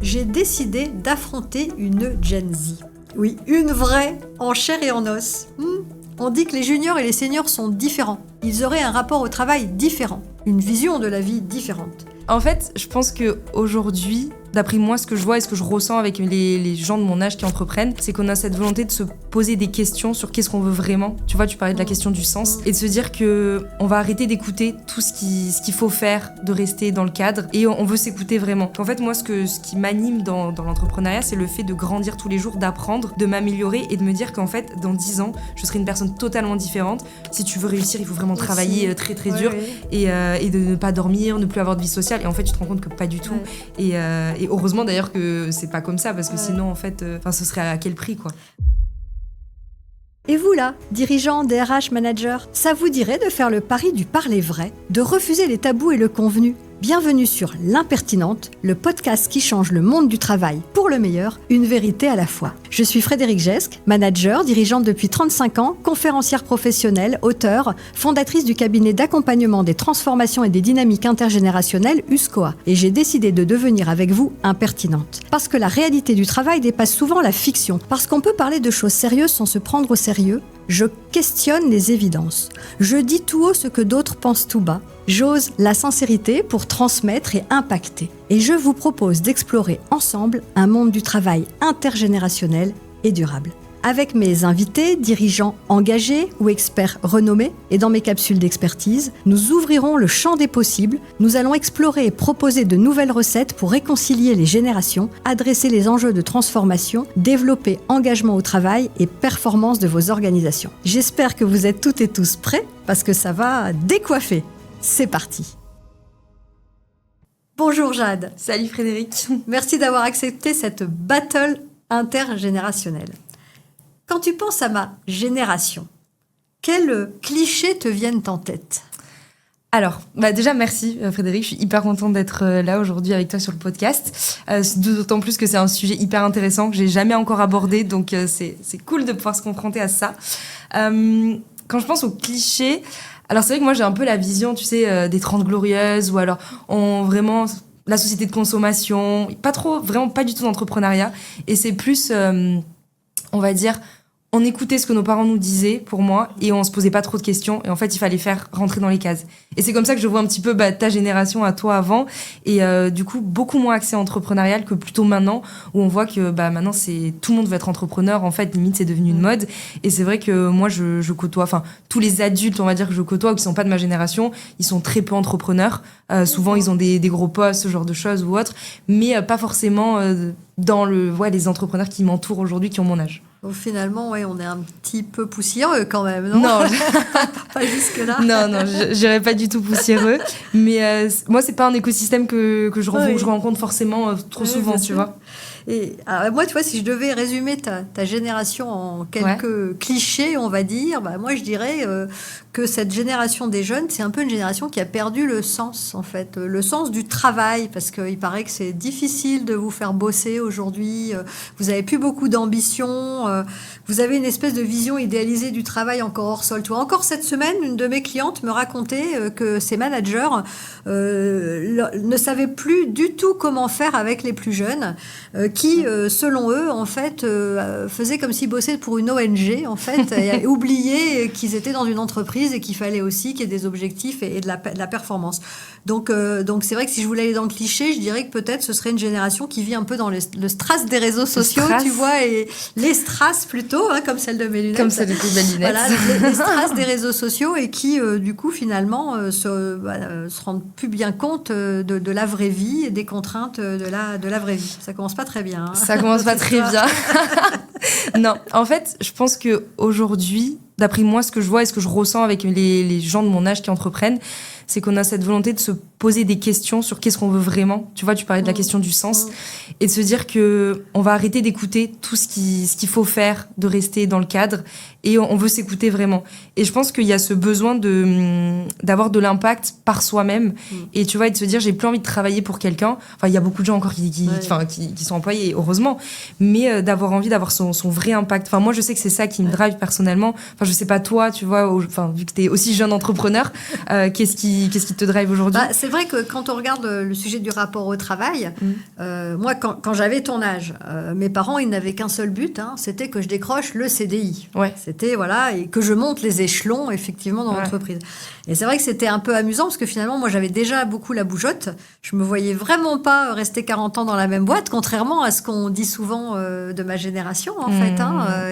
J'ai décidé d'affronter une Gen Z. Oui, une vraie, en chair et en os. On dit que les juniors et les seniors sont différents. Ils auraient un rapport au travail différent, une vision de la vie différente. En fait, je pense qu'aujourd'hui, d'après moi, ce que je vois et ce que je ressens avec les gens de mon âge qui entreprennent, c'est qu'on a cette volonté de se poser des questions sur qu'est-ce qu'on veut vraiment. Tu vois, tu parlais de la question du sens. Et de se dire qu'on va arrêter d'écouter tout ce qu'il faut faire, de rester dans le cadre. Et on veut s'écouter vraiment. En fait, moi, ce qui m'anime dans l'entrepreneuriat, c'est le fait de grandir tous les jours, d'apprendre, de m'améliorer et de me dire qu'en fait, dans 10 ans, je serai une personne totalement différente. Si tu veux réussir, il faut vraiment travailler très très dur et de ne pas dormir, ne plus avoir de vie sociale. Et en fait, tu te rends compte que pas du tout. Et heureusement d'ailleurs que c'est pas comme ça, parce que sinon, en fait, ce serait à quel prix, quoi. Et vous là, dirigeants, DRH, managers, ça vous dirait de faire le pari du parler vrai, de refuser les tabous et le convenu? Bienvenue sur L'Impertinente, le podcast qui change le monde du travail pour le meilleur, une vérité à la fois. Je suis Frédérique Gesque, manager, dirigeante depuis 35 ans, conférencière professionnelle, auteure, fondatrice du cabinet d'accompagnement des transformations et des dynamiques intergénérationnelles USCOA. Et j'ai décidé de devenir avec vous impertinente. Parce que la réalité du travail dépasse souvent la fiction. Parce qu'on peut parler de choses sérieuses sans se prendre au sérieux. Je questionne les évidences. Je dis tout haut ce que d'autres pensent tout bas. J'ose la sincérité pour transmettre et impacter. Et je vous propose d'explorer ensemble un monde du travail intergénérationnel et durable. Avec mes invités, dirigeants engagés ou experts renommés, et dans mes capsules d'expertise, nous ouvrirons le champ des possibles. Nous allons explorer et proposer de nouvelles recettes pour réconcilier les générations, adresser les enjeux de transformation, développer engagement au travail et performance de vos organisations. J'espère que vous êtes toutes et tous prêts, parce que ça va décoiffer. C'est parti. Bonjour Jade. Salut Frédéric. Merci d'avoir accepté cette battle intergénérationnelle. Quand tu penses à ma génération, quels clichés te viennent en tête ? Alors, déjà merci Frédéric, je suis hyper contente d'être là aujourd'hui avec toi sur le podcast, d'autant plus que c'est un sujet hyper intéressant que j'ai jamais encore abordé, donc c'est cool de pouvoir se confronter à ça. Quand je pense aux clichés, alors c'est vrai que moi j'ai un peu la vision, tu sais, des 30 glorieuses, ou alors vraiment la société de consommation, vraiment pas du tout d'entrepreneuriat, et c'est plus, on va dire, on écoutait ce que nos parents nous disaient, pour moi, et on se posait pas trop de questions, et en fait il fallait faire rentrer dans les cases. Et c'est comme ça que je vois un petit peu ta génération à toi avant, et du coup beaucoup moins axé entrepreneurial que plutôt maintenant, où on voit que maintenant tout le monde veut être entrepreneur, en fait limite c'est devenu une mode. Et c'est vrai que moi je côtoie, enfin tous les adultes on va dire que je côtoie ou qui sont pas de ma génération, ils sont très peu entrepreneurs, souvent ils ont des gros postes, ce genre de choses ou autre, mais pas forcément dans les entrepreneurs qui m'entourent aujourd'hui, qui ont mon âge. Donc finalement, on est un petit peu poussiéreux quand même, non ? Non, pas jusque-là. Non, j'irais pas du tout poussiéreux. Mais moi, c'est pas un écosystème que je rencontre forcément trop souvent, tu vois. Et moi, tu vois, si je devais résumer ta génération en quelques clichés, on va dire, moi, je dirais que cette génération des jeunes, c'est un peu une génération qui a perdu le sens, en fait, le sens du travail, parce qu'il paraît que c'est difficile de vous faire bosser aujourd'hui. Vous avez plus beaucoup d'ambition. Vous avez une espèce de vision idéalisée du travail encore hors sol. Tu vois, encore cette semaine, une de mes clientes me racontait que ses managers ne savaient plus du tout comment faire avec les plus jeunes, qui, selon eux, en fait, faisaient comme s'ils bossaient pour une ONG, en fait, et oubliaient qu'ils étaient dans une entreprise et qu'il fallait aussi qu'il y ait des objectifs et de la performance. Donc c'est vrai que si je voulais aller dans le cliché, je dirais que peut-être ce serait une génération qui vit un peu dans le strass des réseaux sociaux, tu vois, et les strass plutôt, comme celle de mes lunettes. Comme celle de tes belles lunettes. Voilà, les strass des réseaux sociaux et qui, du coup, finalement, se rendent plus bien compte de la vraie vie et des contraintes de la vraie vie. Ça commence pas très bien. Hein. Ça commence pas très bien. Non, en fait, je pense qu'aujourd'hui, d'après moi, ce que je vois et ce que je ressens avec les gens de mon âge qui entreprennent, c'est qu'on a cette volonté de se poser des questions sur qu'est-ce qu'on veut vraiment. Tu vois, tu parlais de la question du sens. Et de se dire que on va arrêter d'écouter tout ce qu'il faut faire, de rester dans le cadre. Et on veut s'écouter vraiment. Et je pense qu'il y a ce besoin d'avoir de l'impact par soi-même. Et tu vois, et de se dire, j'ai plus envie de travailler pour quelqu'un. Enfin, il y a beaucoup de gens encore qui sont employés, heureusement. Mais d'avoir envie d'avoir son vrai impact. Enfin, moi, je sais que c'est ça qui me drive personnellement. Enfin, je sais pas toi, tu vois, vu que t'es aussi jeune entrepreneur, qu'est-ce qui te drive aujourd'hui ? C'est c'est vrai que quand on regarde le sujet du rapport au travail, moi, quand j'avais ton âge, mes parents, ils n'avaient qu'un seul but, c'était que je décroche le CDI. Ouais. C'était, voilà, et que je monte les échelons, effectivement, dans l'entreprise. Et c'est vrai que c'était un peu amusant, parce que finalement, moi, j'avais déjà beaucoup la bougeotte. Je me voyais vraiment pas rester 40 ans dans la même boîte, contrairement à ce qu'on dit souvent de ma génération, en fait.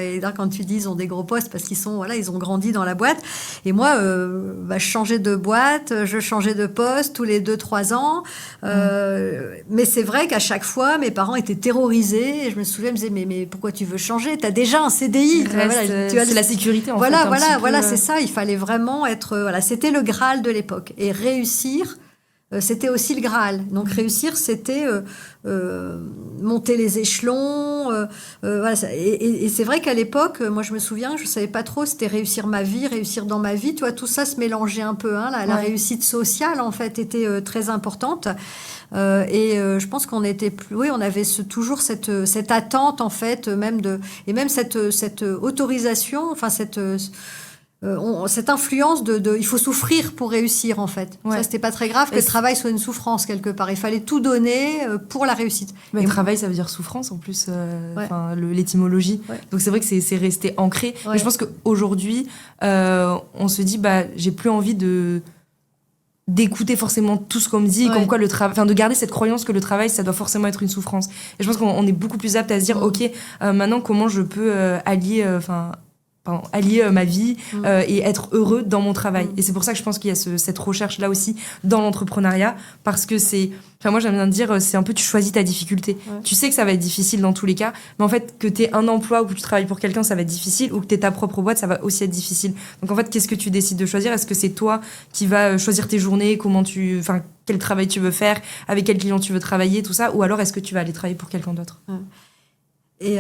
Et là, quand tu dis ils ont des gros postes, parce qu'ils sont, voilà, ils ont grandi dans la boîte. Et moi, je changeais de boîte, je changeais de poste tous les 2-3 ans. Mais c'est vrai qu'à chaque fois, mes parents étaient terrorisés. Et je me souviens, ils me disaient, mais pourquoi tu veux changer? T'as déjà un CDI. C'est la sécurité, en fait. Voilà, c'est ça. Il fallait vraiment être... voilà, c'était le Graal de l'époque. Et réussir, c'était aussi le Graal. Donc réussir, c'était monter les échelons. Voilà, et c'est vrai qu'à l'époque, moi je me souviens, je savais pas trop, c'était réussir ma vie, réussir dans ma vie. Tu vois, tout ça se mélangeait un peu. La réussite sociale, en fait, était très importante. Je pense qu'on était on avait toujours cette attente, en fait, et même cette autorisation, enfin cette influence il faut souffrir pour réussir, en fait. Ça, c'était pas très grave que le travail soit une souffrance quelque part. Il fallait tout donner pour la réussite. Mais travail, ça veut dire souffrance en plus, l'étymologie. Ouais. Donc c'est vrai que c'est resté ancré. Ouais. Mais je pense qu'aujourd'hui, on se dit, j'ai plus envie d'écouter forcément tout ce qu'on me dit, comme quoi de garder cette croyance que le travail, ça doit forcément être une souffrance. Et je pense qu'on est beaucoup plus apte à se dire, ok, maintenant comment je peux allier ma vie et être heureux dans mon travail. Et c'est pour ça que je pense qu'il y a cette recherche-là aussi dans l'entrepreneuriat, parce que moi j'aime bien dire, c'est un peu tu choisis ta difficulté. Ouais. Tu sais que ça va être difficile dans tous les cas, mais en fait que t'aies un emploi ou que tu travailles pour quelqu'un, ça va être difficile, ou que t'aies ta propre boîte, ça va aussi être difficile. Donc en fait, qu'est-ce que tu décides de choisir? Est-ce que c'est toi qui vas choisir tes journées, quel travail tu veux faire, avec quel client tu veux travailler, tout ça, ou alors est-ce que tu vas aller travailler pour quelqu'un d'autre? Et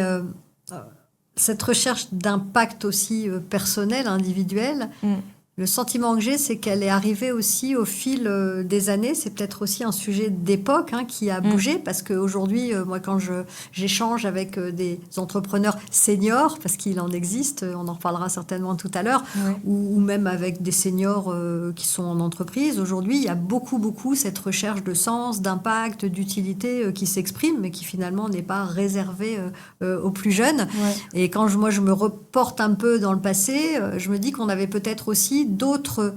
cette recherche d'impact aussi personnel, individuel, le sentiment que j'ai, c'est qu'elle est arrivée aussi au fil des années. C'est peut-être aussi un sujet d'époque qui a bougé, parce qu'aujourd'hui, moi, quand j'échange avec des entrepreneurs seniors, parce qu'il en existe, on en reparlera certainement tout à l'heure, ou même avec des seniors qui sont en entreprise, aujourd'hui, il y a beaucoup cette recherche de sens, d'impact, d'utilité qui s'exprime, mais qui finalement n'est pas réservée aux plus jeunes. Ouais. Et quand je me reporte un peu dans le passé, je me dis qu'on avait peut-être aussi d'autres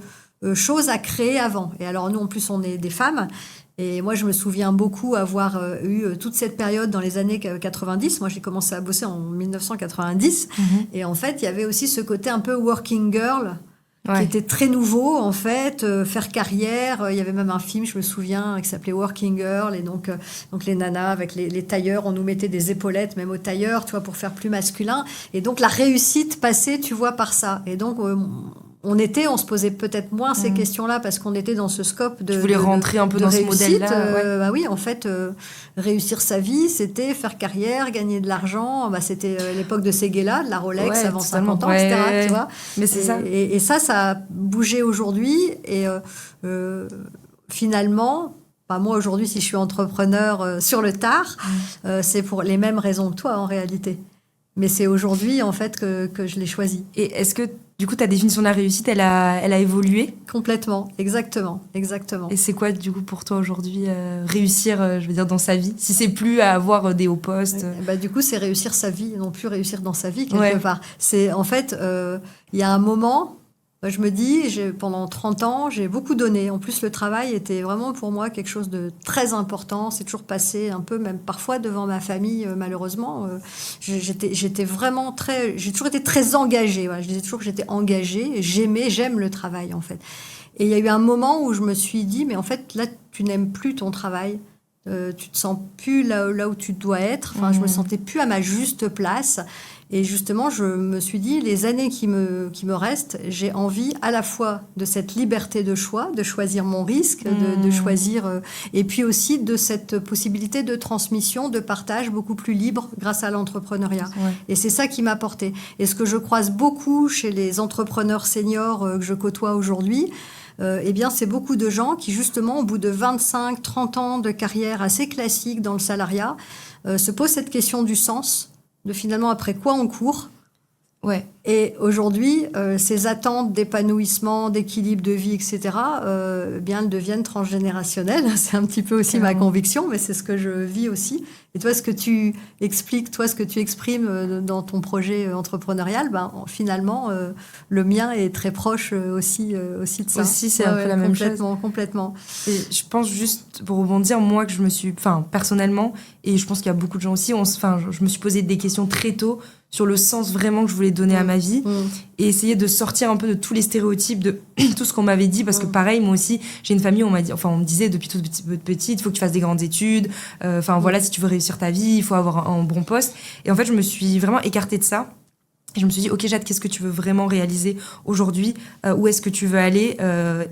choses à créer avant. Et alors, nous, en plus, on est des femmes. Et moi, je me souviens beaucoup avoir eu toute cette période dans les années 90. Moi, j'ai commencé à bosser en 1990. Et en fait, il y avait aussi ce côté un peu working girl, qui était très nouveau, en fait, faire carrière. Il y avait même un film, je me souviens, qui s'appelait Working Girl. Et donc les nanas, avec les tailleurs, on nous mettait des épaulettes, même aux tailleurs, tu vois, pour faire plus masculin. Et donc, la réussite passait, tu vois, par ça. Et donc, on se posait peut-être moins ces questions-là, parce qu'on était dans ce scope de... Tu voulais rentrer un peu dans réussite, ce modèle-là. Oui, en fait, réussir sa vie, c'était faire carrière, gagner de l'argent. C'était l'époque de Séguéla, de la Rolex, avant 50 ans, etc. Tu vois. Mais c'est ça. Et ça a bougé aujourd'hui. Et finalement... moi, aujourd'hui, si je suis entrepreneur sur le tard, c'est pour les mêmes raisons que toi, en réalité. Mais c'est aujourd'hui, en fait, que je l'ai choisi. Et est-ce que, du coup, ta définition de la réussite, elle a évolué? Complètement, exactement. Et c'est quoi, du coup, pour toi, aujourd'hui, réussir, je veux dire, dans sa vie? Si c'est plus à avoir des hauts postes... du coup, c'est réussir sa vie, non plus réussir dans sa vie, quelque part. C'est, en fait, il y a un moment... Je me dis, pendant 30 ans, j'ai beaucoup donné. En plus, le travail était vraiment pour moi quelque chose de très important. C'est toujours passé un peu, même parfois devant ma famille, malheureusement. J'étais vraiment j'ai toujours été très engagée. Voilà. Je disais toujours que j'étais engagée. J'aime le travail, en fait. Et il y a eu un moment où je me suis dit, mais en fait, là, tu n'aimes plus ton travail. Tu te sens plus là où tu dois être. Enfin, je me sentais plus à ma juste place. Et justement, je me suis dit, les années qui me restent, j'ai envie à la fois de cette liberté de choix, de choisir mon risque, de choisir... et puis aussi de cette possibilité de transmission, de partage beaucoup plus libre grâce à l'entrepreneuriat. Ouais. Et c'est ça qui m'a porté. Et ce que je croise beaucoup chez les entrepreneurs seniors que je côtoie aujourd'hui, c'est beaucoup de gens qui, justement, au bout de 25, 30 ans de carrière assez classique dans le salariat, se posent cette question du sens, de finalement après quoi on court. Ouais. Et aujourd'hui, ces attentes d'épanouissement, d'équilibre de vie, etc., bien, elles deviennent transgénérationnelles. C'est un petit peu aussi ma conviction, mais c'est ce que je vis aussi. Et toi, ce que tu expliques, toi, ce que tu exprimes dans ton projet entrepreneurial, ben, finalement, le mien est très proche aussi de ça. Aussi, c'est un peu la même chose. Complètement. Et je pense juste, pour rebondir, moi, que je me suis... Enfin, personnellement, et je pense qu'il y a beaucoup de gens aussi, je me suis posé des questions très tôt sur le sens vraiment que je voulais donner à ma vie et essayer de sortir un peu de tous les stéréotypes, de tout ce qu'on m'avait dit, parce que pareil, moi aussi, j'ai une famille où on me disait depuis toute petite, il faut que tu fasses des grandes études, voilà, si tu veux réussir ta vie, il faut avoir un bon poste. Et en fait, je me suis vraiment écartée de ça. Et je me suis dit, ok Jade, qu'est-ce que tu veux vraiment réaliser aujourd'hui, où est-ce que tu veux aller,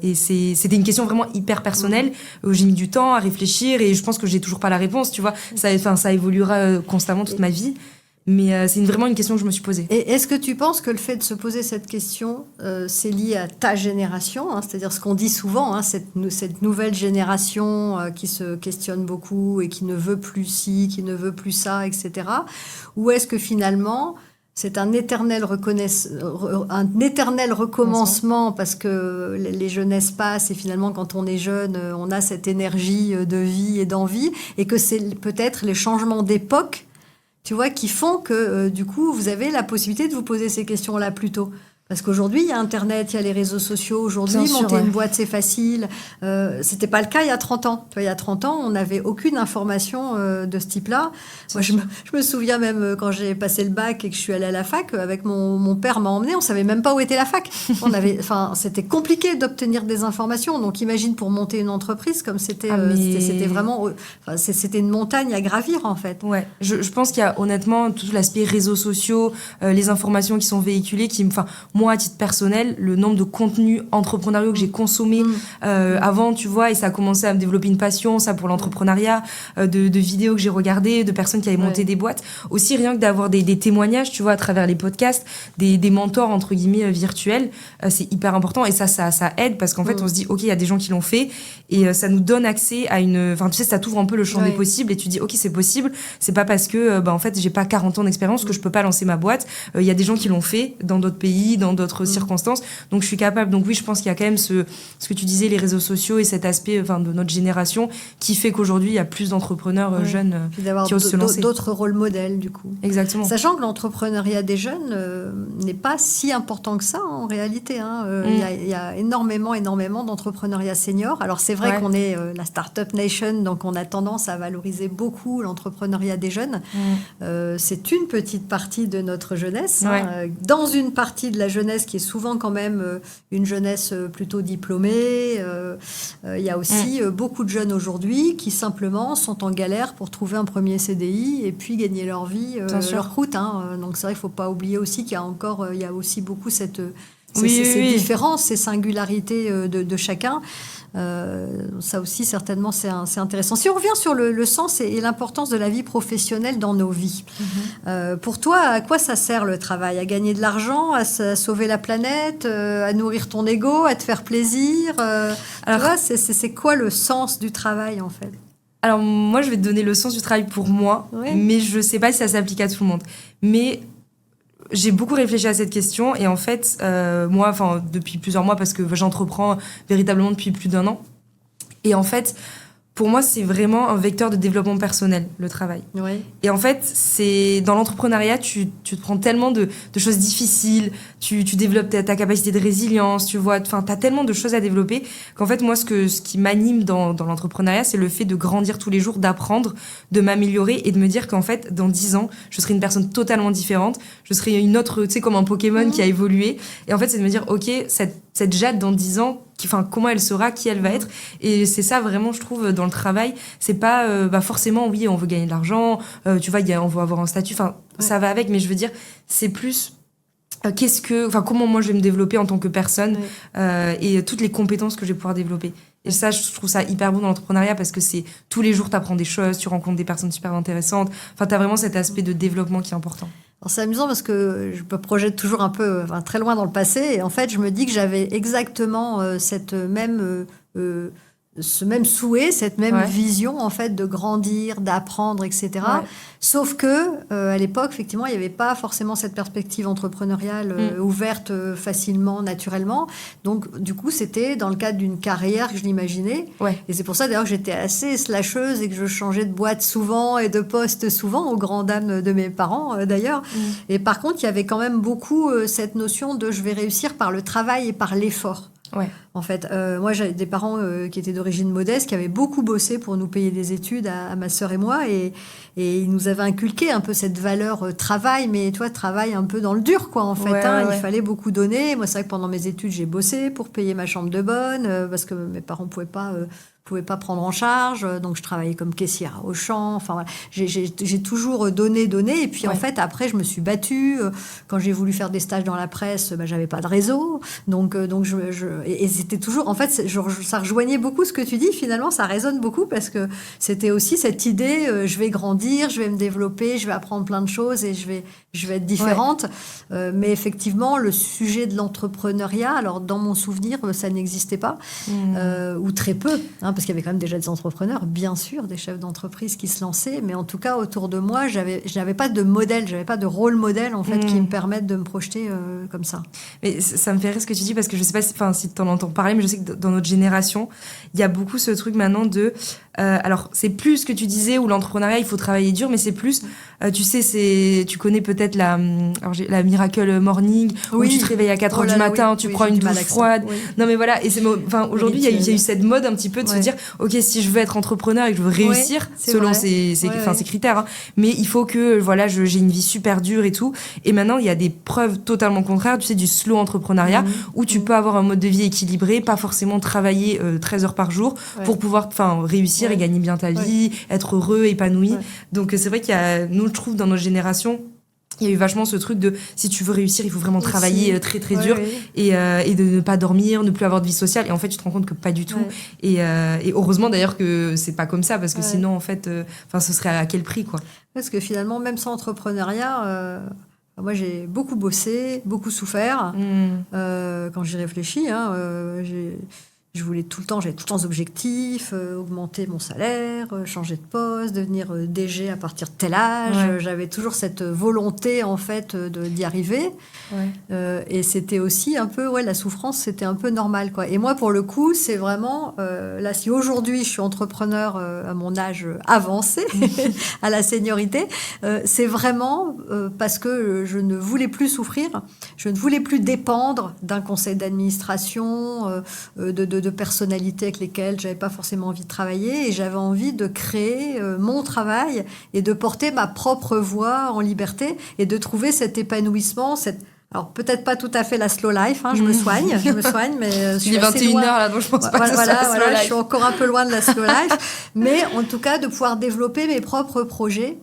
et c'était une question vraiment hyper personnelle, où j'ai mis du temps à réfléchir et je pense que j'ai toujours pas la réponse, tu vois, ça évoluera constamment toute ma vie. Mais c'est vraiment une question que je me suis posée. Et est-ce que tu penses que le fait de se poser cette question, c'est lié à ta génération, hein, c'est-à-dire ce qu'on dit souvent, hein, cette nouvelle génération qui se questionne beaucoup et qui ne veut plus ci, qui ne veut plus ça, etc. Ou est-ce que finalement, c'est un éternel recommencement parce que les jeunesses passent et finalement, quand on est jeune, on a cette énergie de vie et d'envie et que c'est peut-être les changements d'époque, tu vois, qui font que, du coup, vous avez la possibilité de vous poser ces questions-là plus tôt. Parce qu'aujourd'hui, il y a Internet, il y a les réseaux sociaux. Aujourd'hui, monter une boîte, c'est facile. C'était pas le cas il y a 30 ans. Tu vois, il y a 30 ans, on n'avait aucune information de ce type-là. Moi, je me souviens même quand j'ai passé le bac et que je suis allée à la fac, avec mon père m'a emmenée, on savait même pas où était la fac. C'était compliqué d'obtenir des informations. Donc, imagine pour monter une entreprise, comme c'était vraiment... c'était une montagne à gravir, en fait. Ouais, je pense qu'il y a honnêtement tout l'aspect réseaux sociaux, les informations qui sont véhiculées, moi, à titre personnel, le nombre de contenus entrepreneuriaux que j'ai consommés avant, tu vois, et ça a commencé à me développer une passion, ça, pour l'entrepreneuriat, de vidéos que j'ai regardées, de personnes qui avaient monté des boîtes. Aussi, rien que d'avoir des témoignages, tu vois, à travers les podcasts, des mentors, entre guillemets, virtuels, c'est hyper important. Et ça aide parce qu'en fait, on se dit, OK, il y a des gens qui l'ont fait et ça nous donne accès à une... Enfin, tu sais, ça t'ouvre un peu le champ des possibles et tu dis, OK, c'est possible. C'est pas parce que, en fait, j'ai pas 40 ans d'expérience que je peux pas lancer ma boîte. Il y a des gens qui l'ont fait dans d'autres pays, dans d'autres circonstances, donc je suis capable. Donc oui, je pense qu'il y a quand même ce que tu disais, les réseaux sociaux et cet aspect de notre génération qui fait qu'aujourd'hui il y a plus d'entrepreneurs jeunes qui osent se lancer. D'autres rôles modèles du coup. Exactement. Sachant que l'entrepreneuriat des jeunes n'est pas si important que ça en réalité. Il y a énormément d'entrepreneuriat senior. Alors c'est vrai qu'on est la Startup Nation, donc on a tendance à valoriser beaucoup l'entrepreneuriat des jeunes. C'est une petite partie de notre jeunesse. Dans une partie de la jeunesse qui est souvent quand même une jeunesse plutôt diplômée. Il y a aussi beaucoup de jeunes aujourd'hui qui simplement sont en galère pour trouver un premier CDI et puis gagner leur vie, leur croûte. Donc c'est vrai qu'il ne faut pas oublier aussi qu'il y a aussi beaucoup ces différences, ces singularités de chacun. Ça aussi, certainement, c'est intéressant. Si on revient sur le sens et l'importance de la vie professionnelle dans nos vies, pour toi, à quoi ça sert le travail? À gagner de l'argent, à sauver la planète, à nourrir ton ego, à te faire plaisir? Alors, tu vois, c'est quoi le sens du travail, en fait? Alors, moi, je vais te donner le sens du travail pour moi, mais je ne sais pas si ça s'applique à tout le monde. Mais... j'ai beaucoup réfléchi à cette question et en fait, moi, depuis plusieurs mois, parce que j'entreprends véritablement depuis plus d'1 an. Et en fait, pour moi, c'est vraiment un vecteur de développement personnel, le travail. Et en fait, dans l'entrepreneuriat, tu te prends tellement de choses difficiles, tu développes ta capacité de résilience, tu vois, t'as tellement de choses à développer qu'en fait, moi, ce qui m'anime dans l'entrepreneuriat, c'est le fait de grandir tous les jours, d'apprendre, de m'améliorer et de me dire qu'en fait, dans 10 ans, je serai une personne totalement différente, je serai une autre, tu sais, comme un Pokémon qui a évolué. Et en fait, c'est de me dire, OK, cette Jade dans 10 ans, comment elle sera, qui elle va être. Et c'est ça vraiment, je trouve, dans le travail. C'est pas forcément, oui, on veut gagner de l'argent, tu vois, on veut avoir un statut, ça va avec, mais je veux dire, c'est plus comment moi je vais me développer en tant que personne et toutes les compétences que je vais pouvoir développer. Et ça, je trouve ça hyper bon dans l'entrepreneuriat parce que c'est tous les jours, tu apprends des choses, tu rencontres des personnes super intéressantes. Tu as vraiment cet aspect de développement qui est important. Alors c'est amusant parce que je me projette toujours un peu très loin dans le passé et en fait je me dis que j'avais exactement cette même ce même souhait, cette même vision en fait de grandir, d'apprendre, etc. Ouais. Sauf que à l'époque, effectivement, il n'y avait pas forcément cette perspective entrepreneuriale ouverte facilement, naturellement. Donc, du coup, c'était dans le cadre d'une carrière que je l'imaginais. Ouais. Et c'est pour ça d'ailleurs que j'étais assez slasheuse et que je changeais de boîte souvent et de poste souvent, aux grandes dames de mes parents d'ailleurs. Et par contre, il y avait quand même beaucoup cette notion de je vais réussir par le travail et par l'effort. Ouais. En fait, moi, j'avais des parents qui étaient d'origine modeste, qui avaient beaucoup bossé pour nous payer des études à ma sœur et moi, et ils nous avaient inculqué un peu cette valeur travail, mais toi, travail un peu dans le dur, quoi, en fait. Il fallait beaucoup donner. Moi, c'est vrai que pendant mes études, j'ai bossé pour payer ma chambre de bonne, parce que mes parents pouvaient pas prendre en charge, donc je travaillais comme caissière à Auchan. Enfin, voilà. J'ai toujours donné, et puis en fait, après, je me suis battue. Quand j'ai voulu faire des stages dans la presse, j'avais pas de réseau, donc et c'était toujours, en fait, ça rejoignait beaucoup ce que tu dis. Finalement, ça résonne beaucoup parce que c'était aussi cette idée, je vais grandir, je vais me développer, je vais apprendre plein de choses et je vais être différente. Mais effectivement, le sujet de l'entrepreneuriat, alors dans mon souvenir, ça n'existait pas, ou très peu, hein, parce qu'il y avait quand même déjà des entrepreneurs, bien sûr, des chefs d'entreprise qui se lançaient, mais en tout cas, autour de moi, je n'avais pas de modèle, j'avais pas de rôle modèle, en fait, qui me permette de me projeter comme ça. Mais ça me fait rire ce que tu dis, parce que je sais pas si tu en entends parler, mais je sais que dans notre génération, il y a beaucoup ce truc maintenant de... alors, c'est plus ce que tu disais, où l'entrepreneuriat, il faut travailler dur, mais c'est plus... tu sais, tu connais peut-être la Miracle Morning, où tu te réveilles à 4h du matin, tu prends une douche froide. Oui. Non, mais voilà, et aujourd'hui, il y a eu cette mode un petit peu de se dire, ok, si je veux être entrepreneur et que je veux réussir, selon ses critères, hein, mais il faut que j'ai une vie super dure et tout. Et maintenant, il y a des preuves totalement contraires, tu sais, du slow entrepreneuriat, où tu peux avoir un mode de vie équilibré, pas forcément travailler 13 heures par jour pour pouvoir réussir et gagner bien ta vie, être heureux, épanoui. Donc c'est vrai qu'il y a, nous, je trouve, dans notre génération, il y a eu vachement ce truc de si tu veux réussir, il faut vraiment travailler très très dur et de ne pas dormir, ne plus avoir de vie sociale. Et en fait, tu te rends compte que pas du tout. Et heureusement d'ailleurs que c'est pas comme ça, parce que sinon, en fait, ce serait à quel prix, quoi. Parce que finalement, même sans entrepreneuriat, moi j'ai beaucoup bossé, beaucoup souffert. Quand j'y réfléchis, j'avais tout le temps des objectifs, augmenter mon salaire, changer de poste, devenir DG à partir de tel âge. J'avais toujours cette volonté, en fait, d'y arriver. Et c'était aussi un peu, la souffrance, c'était un peu normal, quoi. Et moi, pour le coup, c'est vraiment, là, si aujourd'hui je suis entrepreneur à mon âge avancé, à la seniorité, c'est vraiment parce que je ne voulais plus souffrir, je ne voulais plus dépendre d'un conseil d'administration, de personnalités avec lesquelles j'avais pas forcément envie de travailler, et j'avais envie de créer mon travail et de porter ma propre voix en liberté et de trouver cet épanouissement, alors peut-être pas tout à fait la slow life, je me soigne, mais je suis assez loin. 21h là, donc je pense pas que ce soit la slow life. Je suis encore un peu loin de la slow life, mais en tout cas de pouvoir développer mes propres projets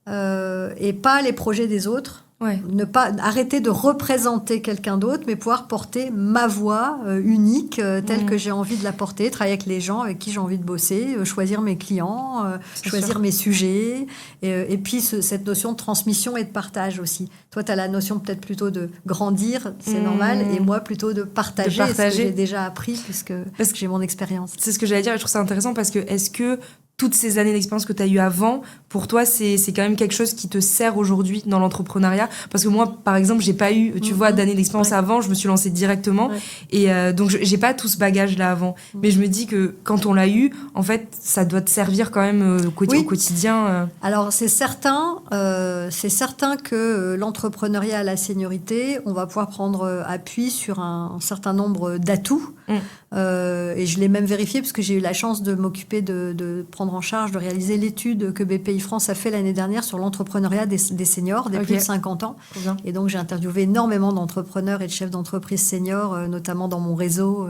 et pas les projets des autres. Ne pas arrêter de représenter quelqu'un d'autre, mais pouvoir porter ma voix unique, telle que j'ai envie de la porter, travailler avec les gens avec qui j'ai envie de bosser, choisir mes clients, choisir mes sujets, et puis cette notion de transmission et de partage aussi. Toi, tu as la notion peut-être plutôt de grandir, c'est normal, et moi plutôt de partager ce que j'ai déjà appris, parce que j'ai mon expérience. C'est ce que j'allais dire, et je trouve ça intéressant, parce que est-ce que toutes ces années d'expérience que tu as eues avant, pour toi, c'est quand même quelque chose qui te sert aujourd'hui dans l'entrepreneuriat? Parce que moi, par exemple, j'ai pas eu, tu vois, d'années d'expérience avant, je me suis lancée directement. Et donc, j'ai pas tout ce bagage-là avant. Mais je me dis que quand on l'a eu, en fait, ça doit te servir quand même au quotidien. Alors, c'est certain que l'entrepreneuriat à la seniorité, on va pouvoir prendre appui sur un certain nombre d'atouts. Et je l'ai même vérifié parce que j'ai eu la chance de m'occuper de prendre en charge, de réaliser l'étude que BPI France a fait l'année dernière sur l'entrepreneuriat des seniors, des plus de 50 ans. Et donc, j'ai interviewé énormément d'entrepreneurs et de chefs d'entreprise seniors, notamment dans mon réseau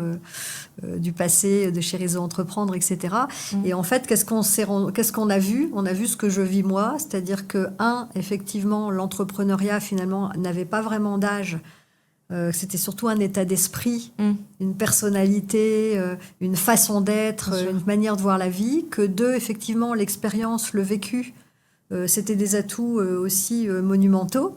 du passé, de chez Réseau Entreprendre, etc. Et en fait, qu'est-ce qu'on a vu? On a vu ce que je vis moi, c'est-à-dire que, effectivement, l'entrepreneuriat, finalement, n'avait pas vraiment d'âge. C'était surtout un état d'esprit, une personnalité, une façon d'être, une manière de voir la vie, que 2, effectivement, l'expérience, le vécu c'était des atouts aussi monumentaux.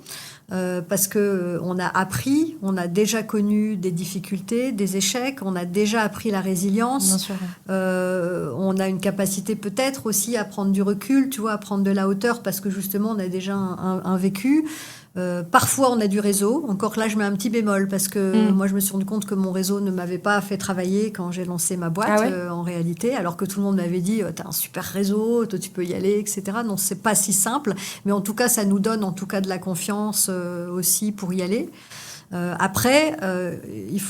Parce que on a appris, on a déjà connu des difficultés, des échecs, on a déjà appris la résilience. Bien sûr. On a une capacité peut-être aussi à prendre du recul, tu vois, à prendre de la hauteur parce que justement on a déjà un vécu. Parfois on a du réseau, encore là je mets un petit bémol parce que moi je me suis rendu compte que mon réseau ne m'avait pas fait travailler quand j'ai lancé ma boîte en réalité, alors que tout le monde m'avait dit t'as un super réseau, toi tu peux y aller, etc. Non, c'est pas si simple, mais en tout cas ça nous donne en tout cas de la confiance aussi pour y aller. Après,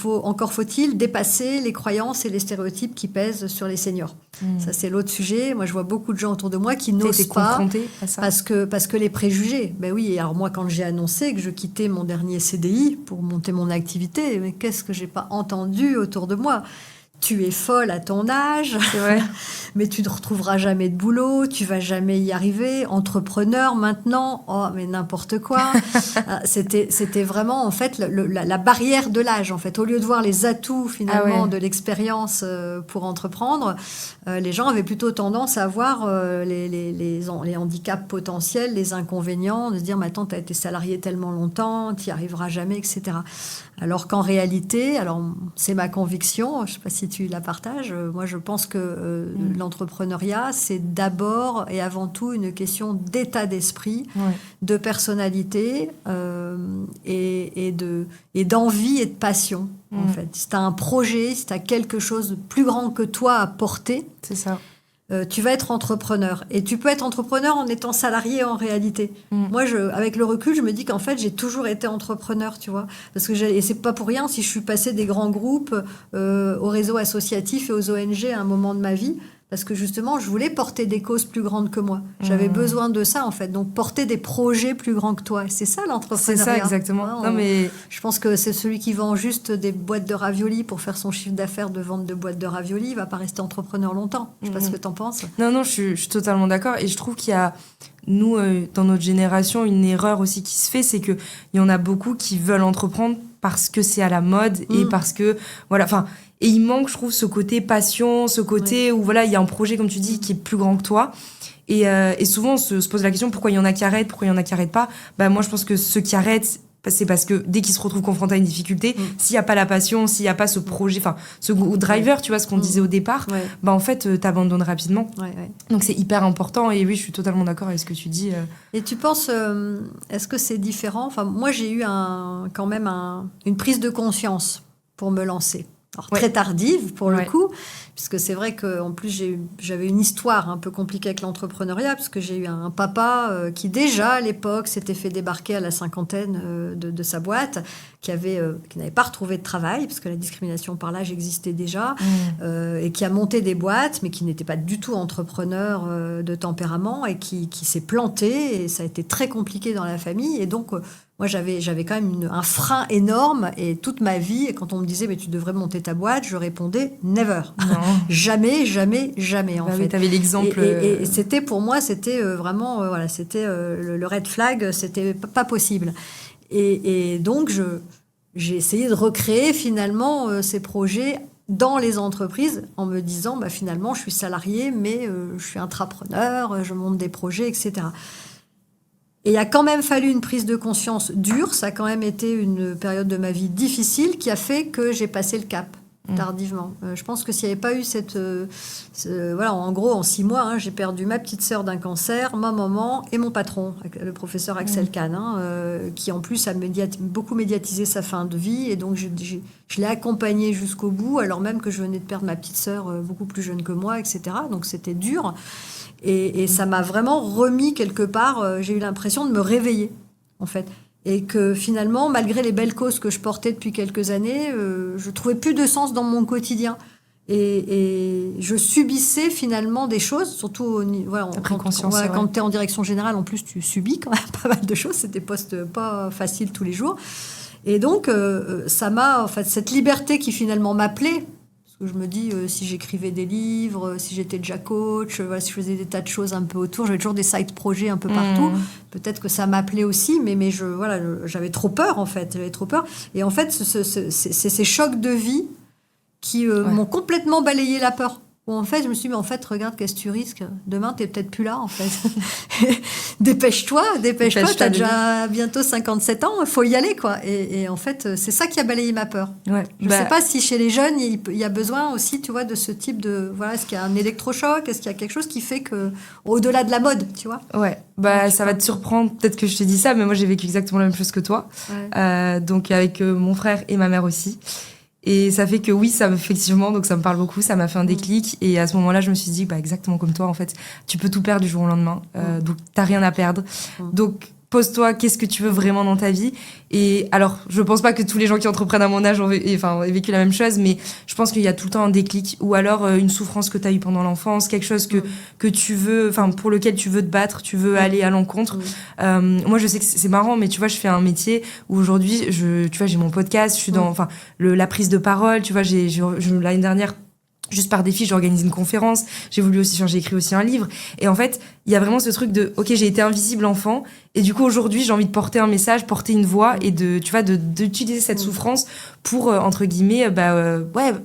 encore faut-il dépasser les croyances et les stéréotypes qui pèsent sur les seniors. Ça, c'est l'autre sujet. Moi, je vois beaucoup de gens autour de moi qui n'osent pas à ça. parce que les préjugés. Ben oui, alors moi, quand j'ai annoncé que je quittais mon dernier CDI pour monter mon activité, mais qu'est-ce que j'ai pas entendu autour de moi ? Tu es folle à ton âge, c'est vrai. Mais tu ne retrouveras jamais de boulot, tu vas jamais y arriver. Entrepreneur maintenant, oh mais n'importe quoi. C'était vraiment en fait la barrière de l'âge en fait. Au lieu de voir les atouts finalement de l'expérience pour entreprendre, les gens avaient plutôt tendance à voir les handicaps potentiels, les inconvénients, de se dire mais attends, tu as été salarié tellement longtemps, tu n'y arriveras jamais, etc. Alors qu'en réalité, alors c'est ma conviction, je ne sais pas si tu la partages, moi je pense que l'entrepreneuriat, c'est d'abord et avant tout une question d'état d'esprit, de personnalité et d'envie et de passion, en fait. Si tu as un projet, si tu as quelque chose de plus grand que toi à porter, c'est ça. Tu vas être entrepreneur. Et tu peux être entrepreneur en étant salarié en réalité. Moi, avec le recul, je me dis qu'en fait, j'ai toujours été entrepreneur, tu vois. Et c'est pas pour rien si je suis passée des grands groupes au réseau associatif et aux ONG à un moment de ma vie. Parce que justement, je voulais porter des causes plus grandes que moi. J'avais besoin de ça, en fait. Donc, porter des projets plus grands que toi. C'est ça, l'entrepreneuriat. C'est ça, exactement. Je pense que c'est celui qui vend juste des boîtes de raviolis pour faire son chiffre d'affaires de vente de boîtes de raviolis. Il va pas rester entrepreneur longtemps. Je sais pas ce que t'en penses. Non, je suis totalement d'accord. Et je trouve qu'il y a, nous, dans notre génération, une erreur aussi qui se fait, c'est qu'il y en a beaucoup qui veulent entreprendre parce que c'est à la mode et parce que, voilà, enfin... Et il manque, je trouve, ce côté passion, ce côté où voilà, il y a un projet, comme tu dis, qui est plus grand que toi. Et souvent, on se pose la question, pourquoi il y en a qui arrêtent, pourquoi il y en a qui arrêtent pas. Bah, moi, je pense que ceux qui arrêtent, c'est parce que dès qu'ils se retrouvent confrontés à une difficulté, s'il n'y a pas la passion, s'il n'y a pas ce projet, enfin, ce driver, tu vois, ce qu'on disait au départ, bah, en fait, t'abandonnes rapidement. Donc, c'est hyper important. Et oui, je suis totalement d'accord avec ce que tu dis. Et tu penses, est-ce que c'est différent ? Enfin, moi, j'ai eu quand même une prise de conscience pour me lancer. Alors, très tardive pour le coup, puisque c'est vrai qu'en plus j'avais une histoire un peu compliquée avec l'entrepreneuriat, puisque j'ai eu un papa qui déjà à l'époque s'était fait débarquer à la cinquantaine de sa boîte, qui n'avait pas retrouvé de travail, parce que la discrimination par l'âge existait déjà, et qui a monté des boîtes, mais qui n'était pas du tout entrepreneur de tempérament, et qui s'est planté, et ça a été très compliqué dans la famille, et donc... Moi, j'avais quand même un frein énorme et toute ma vie, et quand on me disait « mais tu devrais monter ta boîte », je répondais « never ». Jamais, jamais, jamais, en fait. Oui, tu avais l'exemple. Et c'était, pour moi, c'était vraiment, c'était le red flag, c'était pas possible. Et donc, j'ai essayé de recréer finalement ces projets dans les entreprises en me disant « finalement, je suis salarié, mais je suis intrapreneur, je monte des projets, etc. » Et il a quand même fallu une prise de conscience dure. Ça a quand même été une période de ma vie difficile qui a fait que j'ai passé le cap tardivement. Je pense que s'il n'y avait pas eu voilà, en gros, en 6 mois, j'ai perdu ma petite sœur d'un cancer, ma maman et mon patron, le professeur Axel Kahn, qui en plus a beaucoup médiatisé sa fin de vie. Et donc, je l'ai accompagné jusqu'au bout, alors même que je venais de perdre ma petite sœur beaucoup plus jeune que moi, etc. Donc, c'était dur. Et ça m'a vraiment remis quelque part, j'ai eu l'impression de me réveiller, en fait. Et que finalement, malgré les belles causes que je portais depuis quelques années, je trouvais plus de sens dans mon quotidien. Et je subissais finalement des choses, surtout quand tu es en direction générale, en plus tu subis quand même pas mal de choses, c'est des postes pas faciles tous les jours. Et donc, ça m'a, en fait, cette liberté qui finalement m'appelait, je me dis, si j'écrivais des livres, si j'étais déjà coach, si je faisais des tas de choses un peu autour, j'avais toujours des side projets un peu partout. Peut-être que ça m'appelait aussi, mais j'avais trop peur, en fait. J'avais trop peur. Et en fait, c'est ces chocs de vie qui m'ont complètement balayé la peur. où en fait, je me suis dit, mais en fait, regarde, qu'est-ce que tu risques? Demain, t'es peut-être plus là, en fait. Dépêche-toi, t'as déjà bientôt 57 ans, il faut y aller, quoi. Et en fait, c'est ça qui a balayé ma peur. Ouais. Je sais pas si chez les jeunes, il y a besoin aussi, tu vois, de ce type de... Voilà, est-ce qu'il y a un électrochoc? Est-ce qu'il y a quelque chose qui fait que, au-delà de la mode, tu vois? Ouais, ça va te surprendre, peut-être que je te dis ça, mais moi, j'ai vécu exactement la même chose que toi. Ouais. Donc, avec mon frère et ma mère aussi. Et ça fait que oui, effectivement, donc ça me parle beaucoup, ça m'a fait un déclic. Et à ce moment-là, je me suis dit, exactement comme toi, en fait, tu peux tout perdre du jour au lendemain. Donc, t'as rien à perdre. Donc, pose-toi, qu'est-ce que tu veux vraiment dans ta vie? Et alors, je pense pas que tous les gens qui entreprennent à mon âge aient vécu la même chose, mais je pense qu'il y a tout le temps un déclic, ou alors une souffrance que t'as eue pendant l'enfance, quelque chose que tu veux, pour lequel tu veux te battre, tu veux aller à l'encontre. Moi, je sais que c'est marrant, mais tu vois, je fais un métier où aujourd'hui, tu vois, j'ai mon podcast, je suis dans, la prise de parole, tu vois, l'année dernière, juste par défi, j'ai organisé une conférence, j'ai écrit aussi un livre. Et en fait, il y a vraiment ce truc de, ok, j'ai été invisible enfant, et du coup, aujourd'hui, j'ai envie de porter un message, porter une voix, et d'utiliser cette souffrance pour, entre guillemets,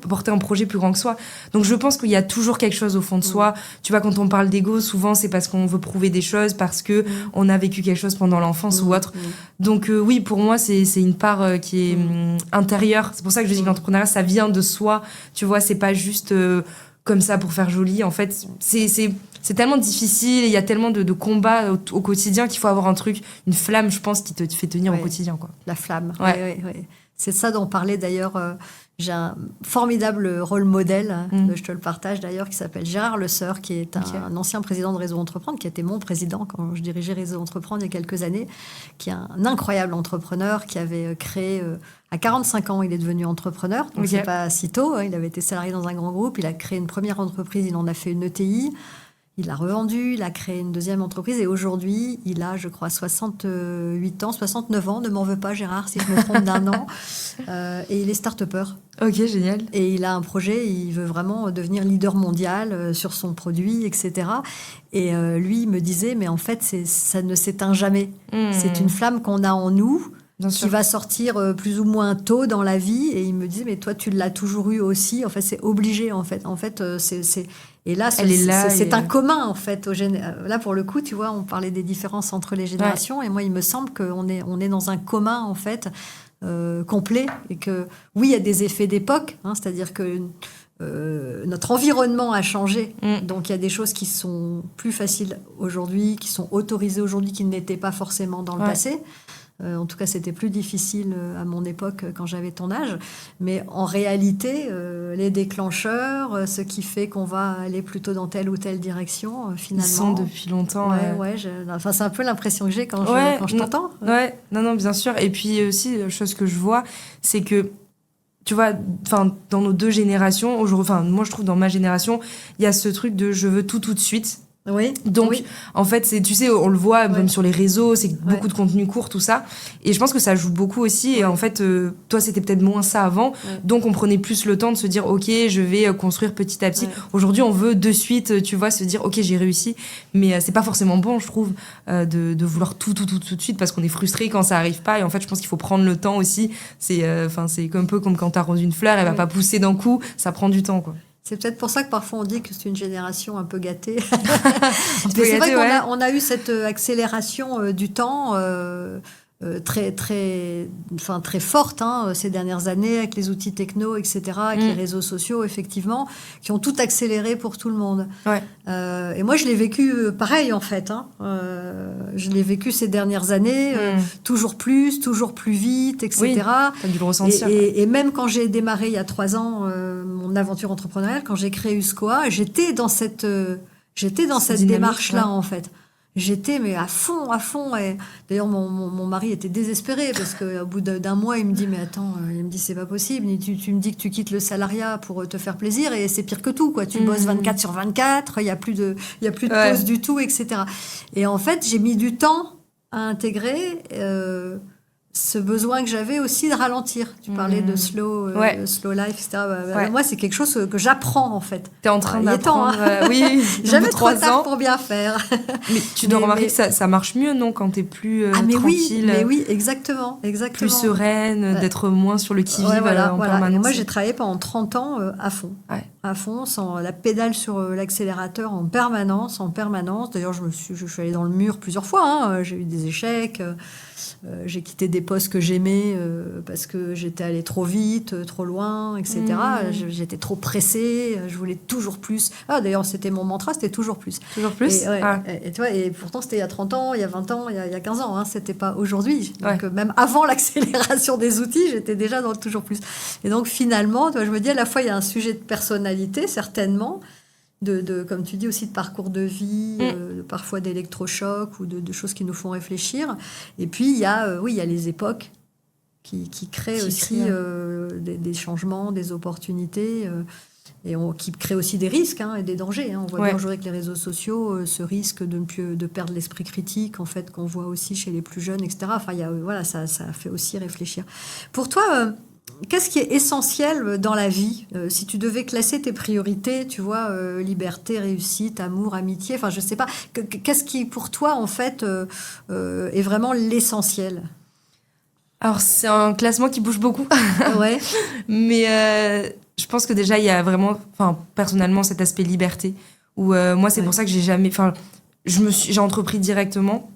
porter un projet plus grand que soi. Donc, je pense qu'il y a toujours quelque chose au fond de soi. Tu vois, quand on parle d'ego, souvent, c'est parce qu'on veut prouver des choses, parce que on a vécu quelque chose pendant l'enfance ou autre. Donc, oui, pour moi, c'est une part qui est intérieure. C'est pour ça que je dis que l'entrepreneuriat, ça vient de soi. Tu vois, c'est pas juste comme ça pour faire joli. En fait, c'est tellement difficile, il y a tellement de combats au quotidien qu'il faut avoir un truc, une flamme, je pense, qui te fait tenir au quotidien, quoi. La flamme, ouais. C'est ça dont parlait d'ailleurs, j'ai un formidable rôle modèle, je te le partage d'ailleurs, qui s'appelle Gérard Le Seur, qui est un ancien président de Réseau Entreprendre, qui a été mon président quand je dirigeais Réseau Entreprendre il y a quelques années, qui est un incroyable entrepreneur, qui avait créé... à 45 ans, il est devenu entrepreneur, donc c'est pas si tôt, il avait été salarié dans un grand groupe, il a créé une première entreprise, il en a fait une ETI, il l'a revendue, il a créé une deuxième entreprise et aujourd'hui, il a, je crois, 68 ans, 69 ans. Ne m'en veux pas, Gérard, si je me trompe d'un an. Et il est start-upper. Ok, génial. Et il a un projet, il veut vraiment devenir leader mondial sur son produit, etc. Et lui, il me disait, mais en fait, ça ne s'éteint jamais. C'est une flamme qu'on a en nous, qui va sortir plus ou moins tôt dans la vie. Et il me disait, mais toi, tu l'as toujours eu aussi. En fait, c'est obligé, en fait. En fait, Et là, c'est un commun, en fait. Là, pour le coup, tu vois, on parlait des différences entre les générations. Et moi, il me semble qu'on est dans un commun, en fait, complet. Et que, oui, il y a des effets d'époque. C'est-à-dire que notre environnement a changé. Donc, il y a des choses qui sont plus faciles aujourd'hui, qui sont autorisées aujourd'hui, qui n'étaient pas forcément dans le passé. En tout cas, c'était plus difficile à mon époque quand j'avais ton âge. Mais en réalité, les déclencheurs, ce qui fait qu'on va aller plutôt dans telle ou telle direction, finalement... Ils sont depuis longtemps. C'est un peu l'impression que j'ai quand je t'entends. Ouais, non, bien sûr. Et puis aussi, la chose que je vois, c'est que, tu vois, dans nos deux générations, moi, je trouve dans ma génération, il y a ce truc de « je veux tout de suite ». Oui. Donc, en fait, tu sais, on le voit même sur les réseaux, c'est beaucoup de contenu court, tout ça. Et je pense que ça joue beaucoup aussi. Et en fait, toi, c'était peut-être moins ça avant. Donc, on prenait plus le temps de se dire, OK, je vais construire petit à petit. Aujourd'hui, on veut de suite, tu vois, se dire, OK, j'ai réussi. Mais c'est pas forcément bon, je trouve, de vouloir tout de suite parce qu'on est frustré quand ça arrive pas. Et en fait, je pense qu'il faut prendre le temps aussi. C'est un peu comme quand t'arroses une fleur, elle va pas pousser d'un coup. Ça prend du temps, quoi. C'est peut-être pour ça que parfois on dit que c'est une génération un peu gâtée. C'est vrai qu'on a eu cette accélération du temps très forte ces dernières années avec les outils techno, etc., avec les réseaux sociaux, effectivement, qui ont tout accéléré pour tout le monde. Et moi, je l'ai vécu pareil, en fait. Je l'ai vécu ces dernières années, toujours plus vite, etc. Oui, t'as dû le ressentir. Et même quand j'ai démarré il y a 3 ans mon aventure entrepreneuriale, quand j'ai créé Uscoa, j'étais dans cette démarche-là, en fait. J'étais mais à fond. Et d'ailleurs, mon mari était désespéré parce qu'au bout d'un mois, il me dit, mais attends, il me dit, c'est pas possible. Tu me dis que tu quittes le salariat pour te faire plaisir et c'est pire que tout, quoi. Tu bosses 24/24, il y a plus de pause du tout, etc. Et en fait, j'ai mis du temps à intégrer ce besoin que j'avais aussi de ralentir. Tu parlais de slow life, etc. Moi, c'est quelque chose que j'apprends, en fait. T'es en train d'apprendre. Oui, jamais trop tard pour bien faire. Mais tu dois remarquer que ça marche mieux, non, quand t'es plus tranquille. Mais oui, exactement. Plus sereine, d'être moins sur le qui-vive en permanence. Et moi, j'ai travaillé pendant 30 ans à fond. à fond, sans la pédale sur l'accélérateur en permanence. D'ailleurs, je suis allée dans le mur plusieurs fois, hein. J'ai eu des échecs. J'ai quitté des postes que j'aimais parce que j'étais allée trop vite, trop loin, etc. J'étais trop pressée, je voulais toujours plus. Ah, d'ailleurs, c'était mon mantra, c'était toujours plus. Toujours plus. Et tu vois, et pourtant, c'était il y a 30 ans, il y a 20 ans, il y a 15 ans. Hein, c'était pas aujourd'hui. Donc, même avant l'accélération des outils, j'étais déjà dans le toujours plus. Et donc, finalement, tu vois, je me dis, à la fois, il y a un sujet de personnalité, certainement, comme tu dis aussi, de parcours de vie, parfois d'électrochocs ou de choses qui nous font réfléchir. Et puis, il y a les époques qui créent aussi des changements, des opportunités, qui créent aussi des risques et des dangers. Hein. On voit bien aujourd'hui avec les réseaux sociaux ce risque de perdre l'esprit critique, en fait, qu'on voit aussi chez les plus jeunes, etc. Enfin, ça fait aussi réfléchir. Pour toi... qu'est-ce qui est essentiel dans la vie ? Si tu devais classer tes priorités, tu vois, liberté, réussite, amour, amitié, enfin, je sais pas. Qu'est-ce qui, pour toi, en fait, est vraiment l'essentiel ? Alors, c'est un classement qui bouge beaucoup. Ouais. Mais je pense que déjà, il y a vraiment, personnellement, cet aspect liberté. Où moi, c'est pour ça que j'ai jamais... j'ai entrepris directement...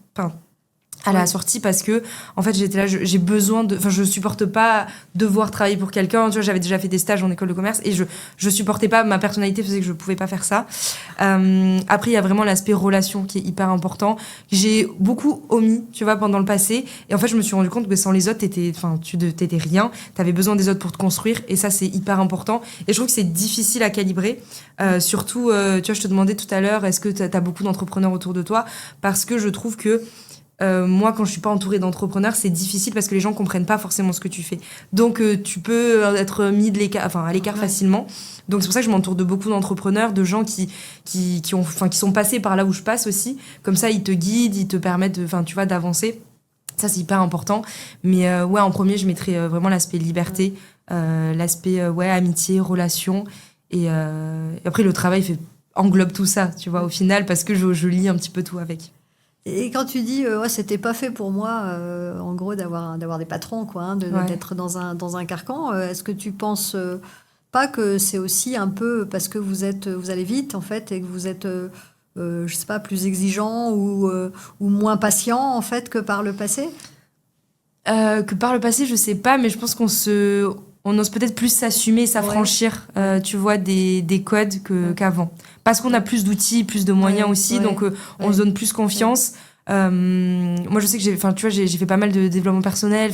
à la sortie parce que en fait j'étais là, j'ai besoin de, je supporte pas devoir travailler pour quelqu'un, tu vois, j'avais déjà fait des stages en école de commerce et je supportais pas, ma personnalité faisait que je pouvais pas faire ça. Après il y a vraiment l'aspect relation qui est hyper important, j'ai beaucoup omis, tu vois, pendant le passé, et en fait je me suis rendu compte que sans les autres t'étais rien, t'avais besoin des autres pour te construire, et ça c'est hyper important, et je trouve que c'est difficile à calibrer, surtout tu vois, je te demandais tout à l'heure, est-ce que t'as beaucoup d'entrepreneurs autour de toi, parce que je trouve que moi, quand je suis pas entourée d'entrepreneurs, c'est difficile parce que les gens comprennent pas forcément ce que tu fais. Donc, tu peux être mis à l'écart facilement. Donc, c'est pour ça que je m'entoure de beaucoup d'entrepreneurs, de gens qui sont passés par là où je passe aussi. Comme ça, ils te guident, ils te permettent tu vois, d'avancer. Ça, c'est hyper important. Mais en premier, je mettrais vraiment l'aspect liberté, l'aspect amitié, relation. Et après, le travail englobe tout ça, tu vois, au final, parce que je lis un petit peu tout avec. Et quand tu dis c'était pas fait pour moi, en gros, d'avoir des patrons, quoi, d'être dans un carcan, est-ce que tu penses pas que c'est aussi un peu parce que vous allez vite, en fait, et que vous êtes je sais pas, plus exigeant ou moins patient, en fait, que par le passé ? Que par le passé, je sais pas, mais je pense qu'on ose peut-être plus s'assumer, s'affranchir, tu vois, des codes qu'avant. Parce qu'on a plus d'outils, plus de moyens aussi, donc on se donne plus confiance. Moi, je sais que j'ai fait pas mal de développement personnel,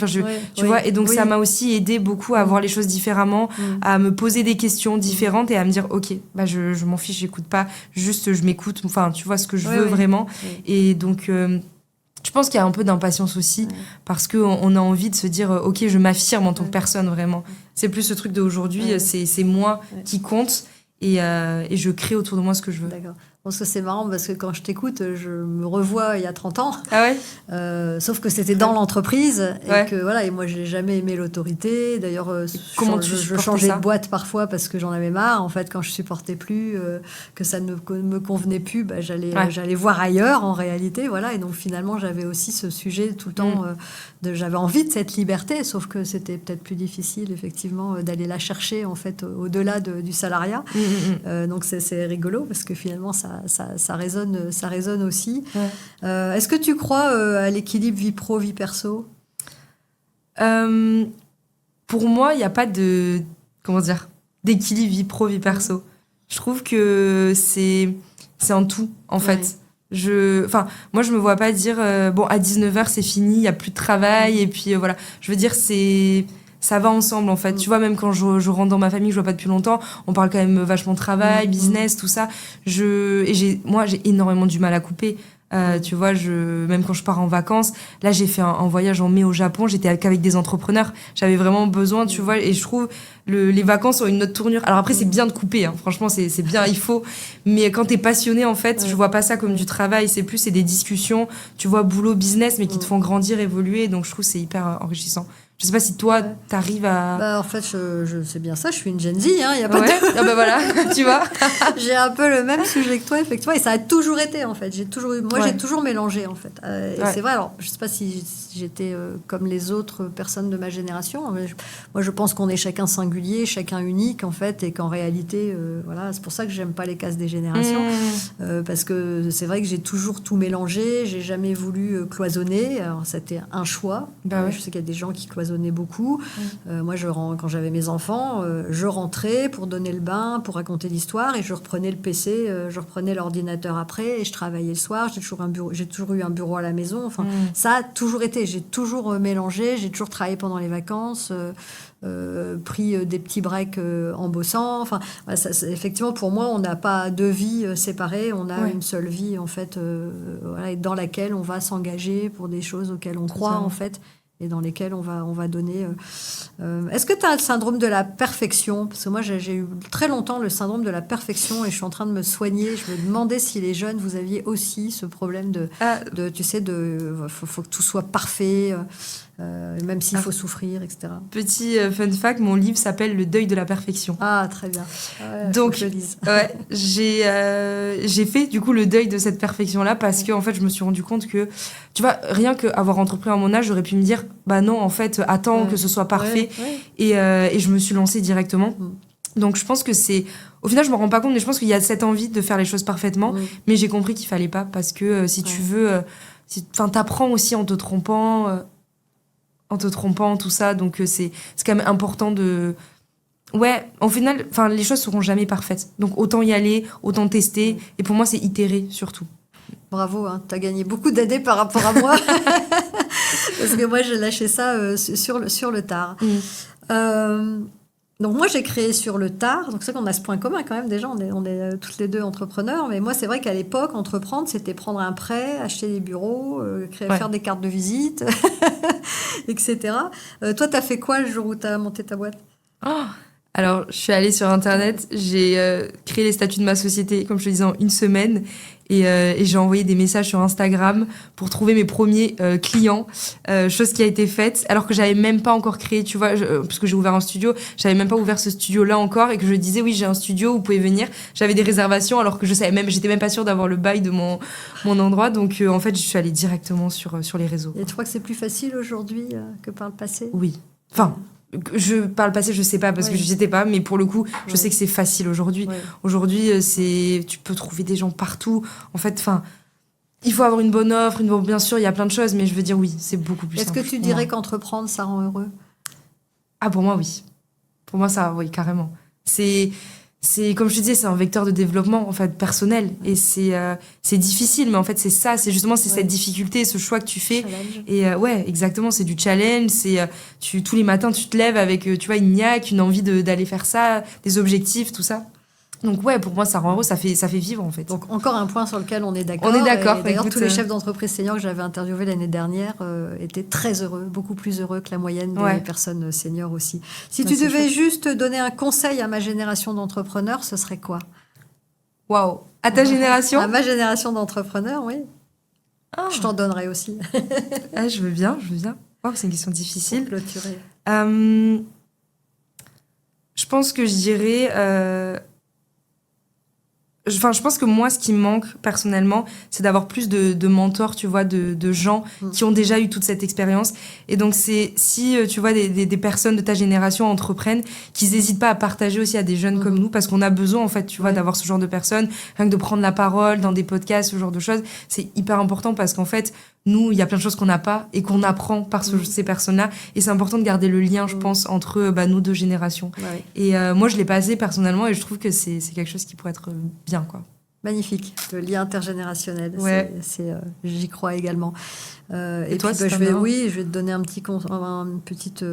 tu vois, et donc ça m'a aussi aidé beaucoup à voir les choses différemment, à me poser des questions différentes et à me dire, ok, je m'en fiche, j'écoute pas, juste je m'écoute, tu vois ce que je veux vraiment. Et donc... je pense qu'il y a un peu d'impatience aussi, parce qu'on a envie de se dire « Ok, je m'affirme en tant que personne, vraiment. » C'est plus ce truc d'aujourd'hui, c'est moi qui compte, et je crée autour de moi ce que je veux. D'accord. Bon, ça, c'est marrant, parce que quand je t'écoute, je me revois il y a 30 ans. Ah ouais ? Sauf que c'était dans l'entreprise, et moi, j'ai jamais aimé l'autorité. D'ailleurs, je changeais de boîte parfois parce que j'en avais marre. En fait, quand je supportais plus, que ça ne me convenait plus, j'allais voir ailleurs, en réalité. Voilà. Et donc, finalement, j'avais aussi ce sujet tout le temps. J'avais envie de cette liberté, sauf que c'était peut-être plus difficile, effectivement, d'aller la chercher, en fait, au-delà du salariat. Donc, c'est rigolo, parce que finalement, ça résonne aussi. Est-ce que tu crois à l'équilibre vie pro, vie perso ? Pour moi, il n'y a pas d'équilibre vie pro, vie perso. Je trouve que c'est un tout, en fait. Moi, je me vois pas dire à 19h, c'est fini, il n'y a plus de travail, et puis voilà. Je veux dire, ça va ensemble, en fait. Tu vois, même quand je rentre dans ma famille, que je vois pas depuis longtemps, on parle quand même vachement de travail, business, tout ça. J'ai énormément du mal à couper. Tu vois, même quand je pars en vacances, là j'ai fait un voyage en mai au Japon, j'étais qu'avec des entrepreneurs, j'avais vraiment besoin, tu vois, et je trouve les vacances ont une autre tournure. Alors après, c'est bien de couper, franchement, c'est bien, il faut, mais quand t'es passionné, en fait, je vois pas ça comme du travail, c'est des discussions, tu vois, boulot, business, mais qui te font grandir, évoluer, donc je trouve que c'est hyper enrichissant. Je sais pas si toi, t'arrives à... En fait, je sais bien ça, je suis une Gen Z, hein, y a pas Ah bah voilà, tu vois. J'ai un peu le même sujet que toi, effectivement, et ça a toujours été, en fait. J'ai toujours mélangé, en fait. Et c'est vrai, alors, je sais pas si j'étais comme les autres personnes de ma génération. Moi, je pense qu'on est chacun singulier, chacun unique, en fait, et qu'en réalité, voilà, c'est pour ça que j'aime pas les cases des générations. Parce que c'est vrai que j'ai toujours tout mélangé, j'ai jamais voulu cloisonner. Alors, c'était un choix. Je sais qu'il y a des gens qui cloisonnent beaucoup. Moi, quand j'avais mes enfants, je rentrais pour donner le bain, pour raconter l'histoire, et je reprenais le PC, je reprenais l'ordinateur après, et je travaillais le soir. J'ai toujours eu un bureau à la maison. Enfin, ça a toujours été. J'ai toujours mélangé. J'ai toujours travaillé pendant les vacances. Pris des petits breaks en bossant. Enfin, effectivement, pour moi, on n'a pas deux vies séparées. On a une seule vie, en fait, dans laquelle on va s'engager pour des choses auxquelles on croit, en fait, et dans lesquelles on va donner... Est-ce que tu as le syndrome de la perfection? Parce que moi, j'ai eu très longtemps le syndrome de la perfection et je suis en train de me soigner. Je me demandais si les jeunes, vous aviez aussi ce problème tu sais, faut que tout soit parfait, même s'il faut souffrir, etc. Petit fun fact, mon livre s'appelle Le deuil de la perfection. Ah, très bien. Donc, j'ai fait du coup le deuil de cette perfection-là parce que en fait, je me suis rendu compte que, tu vois, rien qu'avoir entrepris à mon âge, j'aurais pu me dire, bah non, en fait, attends que ce soit parfait. Et je me suis lancée directement. Donc, je pense que c'est... Au final, je me rends pas compte, mais je pense qu'il y a cette envie de faire les choses parfaitement. Mais j'ai compris qu'il fallait pas parce que si tu veux... t'apprends aussi en te trompant, tout ça. Donc, c'est quand même important de... Ouais, au final, les choses seront jamais parfaites. Donc, autant y aller, autant tester. Et pour moi, c'est itérer, surtout. Bravo, hein, t'as gagné beaucoup d'années par rapport à moi. Parce que moi, j'ai lâché ça sur le tard. Donc moi, j'ai créé sur le tard. Donc c'est vrai qu'on a ce point commun quand même. Déjà, on est toutes les deux entrepreneurs. Mais moi, c'est vrai qu'à l'époque, entreprendre, c'était prendre un prêt, acheter des bureaux, faire des cartes de visite, etc. Toi, t'as fait quoi le jour où t'as monté ta boîte? Alors, je suis allée sur Internet, j'ai créé les statuts de ma société, comme je te disais, en 1 semaine. Et j'ai envoyé des messages sur Instagram pour trouver mes premiers clients, chose qui a été faite, alors que j'avais même pas encore créé, tu vois, parce que j'ai ouvert un studio, j'avais même pas ouvert ce studio-là encore, et que je disais, oui, j'ai un studio, vous pouvez venir. J'avais des réservations, alors que j'étais même pas sûre d'avoir le bail de mon endroit. Donc, en fait, je suis allée directement sur les réseaux. Et tu crois que c'est plus facile aujourd'hui que par le passé? Oui. Par le passé, je sais pas, parce que je sais pas, mais pour le coup, je sais que c'est facile aujourd'hui. Aujourd'hui, tu peux trouver des gens partout. En fait, il faut avoir une bonne offre, bien sûr, il y a plein de choses, mais je veux dire, oui, c'est beaucoup plus simple. Est-ce que tu dirais qu'entreprendre, ça rend heureux? Ah, pour moi, oui. Pour moi, ça, oui, carrément. C'est comme je te disais, c'est un vecteur de développement en fait personnel et c'est difficile, mais en fait c'est ça, c'est justement cette difficulté, ce choix que tu fais. Challenge. Et exactement, c'est du challenge, tous les matins tu te lèves avec tu vois une niaque, une envie d'aller faire ça, des objectifs, tout ça. Donc pour moi ça rend heureux, ça fait vivre en fait. Donc encore un point sur lequel on est d'accord. On est d'accord. D'ailleurs tous les chefs d'entreprise seniors que j'avais interviewés l'année dernière étaient très heureux, beaucoup plus heureux que la moyenne des personnes seniors aussi. Si tu devais juste donner un conseil à ma génération d'entrepreneurs, ce serait quoi? Waouh. À ta génération? À ma génération d'entrepreneurs, oui. Je t'en donnerai aussi. Je veux bien. Wow, c'est une question difficile. Pour clôturer. Je pense que je dirais... je pense que moi, ce qui me manque personnellement, c'est d'avoir plus de mentors, tu vois, de gens qui ont déjà eu toute cette expérience. Et donc, si tu vois des personnes de ta génération entreprennent, qu'ils n'hésitent pas à partager aussi à des jeunes comme nous, parce qu'on a besoin, en fait, tu vois, d'avoir ce genre de personnes, rien que de prendre la parole dans des podcasts, ce genre de choses. C'est hyper important parce qu'en fait, nous, il y a plein de choses qu'on n'a pas et qu'on apprend par ces personnes-là. Et c'est important de garder le lien, je pense, entre nous deux générations. Ouais. Et moi, je l'ai pas assez personnellement et je trouve que c'est quelque chose qui pourrait être bien, quoi. Magnifique, le lien intergénérationnel. Ouais. J'y crois également. Et toi, puis, je vais te donner une petite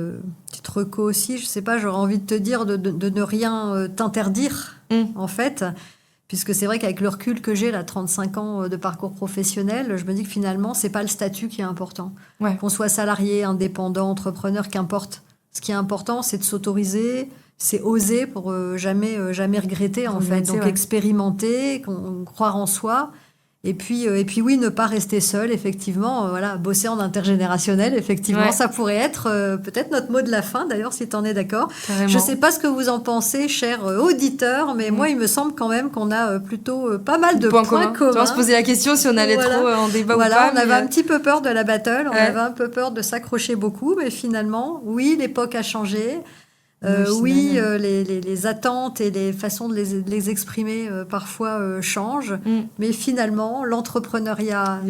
reco aussi. Je sais pas, j'aurais envie de te dire de ne rien t'interdire, en fait. Puisque c'est vrai qu'avec le recul que j'ai, là, 35 ans de parcours professionnel, je me dis que finalement, c'est pas le statut qui est important. Ouais. Qu'on soit salarié, indépendant, entrepreneur, qu'importe. Ce qui est important, c'est de s'autoriser, c'est oser pour jamais regretter, en fait. Donc, expérimenter, croire en soi. Et puis oui, ne pas rester seul, effectivement, voilà, bosser en intergénérationnel, effectivement, ça pourrait être peut-être notre mot de la fin, d'ailleurs, si tu en es d'accord. Carrément. Je ne sais pas ce que vous en pensez, chers auditeurs, mais moi, il me semble quand même qu'on a plutôt pas mal de points communs. Tu vois, on se posait la question si on allait trop en débat ou pas. On avait un petit peu peur de la battle, on avait un peu peur de s'accrocher beaucoup, mais finalement, oui, l'époque a changé. Les attentes et les façons de les exprimer parfois changent, mais finalement l'entrepreneuriat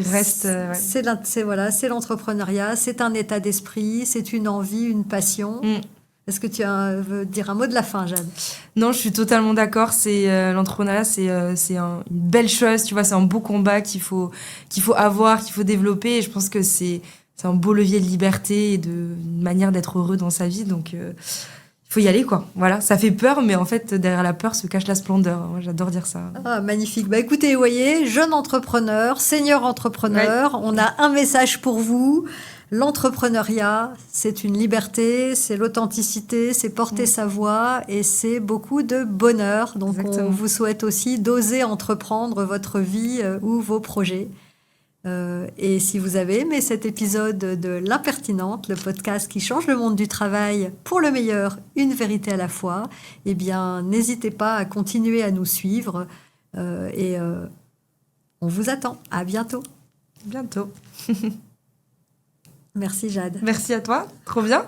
c'est l'entrepreneuriat, c'est un état d'esprit, c'est une envie, une passion. Est-ce que tu veux dire un mot de la fin, Jade? Non, je suis totalement d'accord. L'entrepreneuriat, c'est une belle chose, tu vois, c'est un beau combat qu'il faut avoir, qu'il faut développer, et je pense que c'est un beau levier de liberté et une manière d'être heureux dans sa vie, donc faut y aller, quoi. Voilà, ça fait peur, mais en fait, derrière la peur se cache la splendeur. Moi, j'adore dire ça. Ah, magnifique. Bah, écoutez, vous voyez, jeune entrepreneur, senior entrepreneur, on a un message pour vous. L'entrepreneuriat, c'est une liberté, c'est l'authenticité, c'est porter sa voix et c'est beaucoup de bonheur. Donc, on vous souhaite aussi d'oser entreprendre votre vie ou vos projets. Et si vous avez aimé cet épisode de L'Impertinente, le podcast qui change le monde du travail pour le meilleur, une vérité à la fois, eh bien, n'hésitez pas à continuer à nous suivre et on vous attend. À bientôt. Bientôt. Merci Jade. Merci à toi. Trop bien.